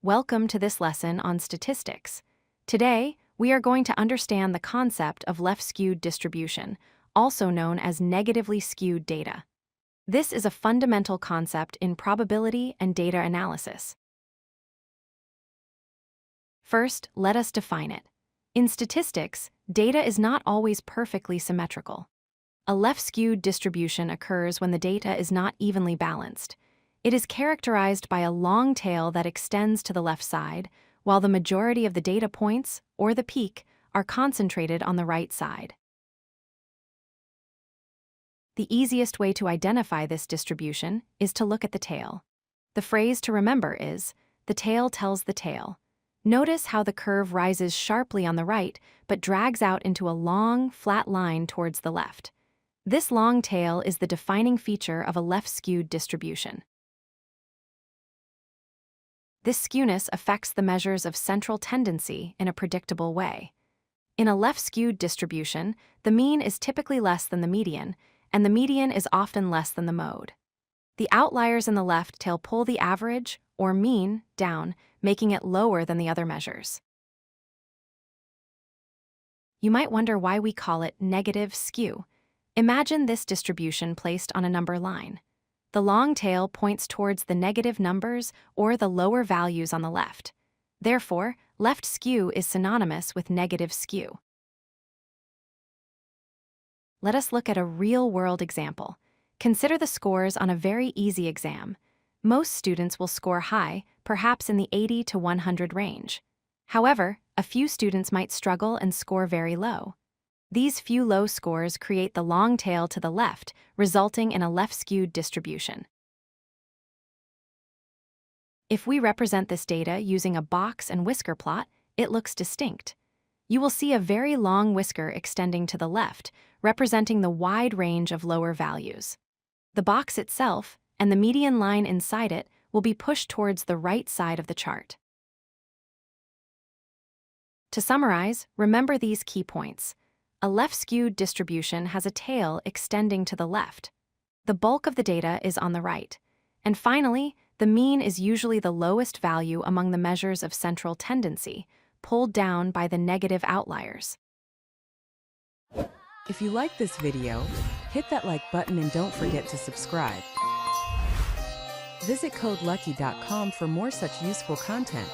Welcome to this lesson on statistics. Today, we are going to understand the concept of left-skewed distribution, also known as negatively skewed data. This is a fundamental concept in probability and data analysis. First, let us define it. In statistics, data is not always perfectly symmetrical. A left-skewed distribution occurs when the data is not evenly balanced. It is characterized by a long tail that extends to the left side, while the majority of the data points, or the peak, are concentrated on the right side. The easiest way to identify this distribution is to look at the tail. The phrase to remember is, "The tail tells the tale." Notice how the curve rises sharply on the right, but drags out into a long, flat line towards the left. This long tail is the defining feature of a left-skewed distribution. This skewness affects the measures of central tendency in a predictable way. In a left-skewed distribution, the mean is typically less than the median, and the median is often less than the mode. The outliers in the left tail pull the average, or mean, down, making it lower than the other measures. You might wonder why we call it negative skew. Imagine this distribution placed on a number line. The long tail points towards the negative numbers or the lower values on the left. Therefore, left skew is synonymous with negative skew. Let us look at a real-world example. Consider the scores on a very easy exam. Most students will score high, perhaps in the 80 to 100 range. However, a few students might struggle and score very low. These few low scores create the long tail to the left, resulting in a left-skewed distribution. If we represent this data using a box and whisker plot, it looks distinct. You will see a very long whisker extending to the left, representing the wide range of lower values. The box itself, and the median line inside it, will be pushed towards the right side of the chart. To summarize, remember these key points. A left-skewed distribution has a tail extending to the left. The bulk of the data is on the right. And finally, the mean is usually the lowest value among the measures of central tendency, pulled down by the negative outliers. If you like this video, hit that like button and don't forget to subscribe. Visit codelucky.com for more such useful content.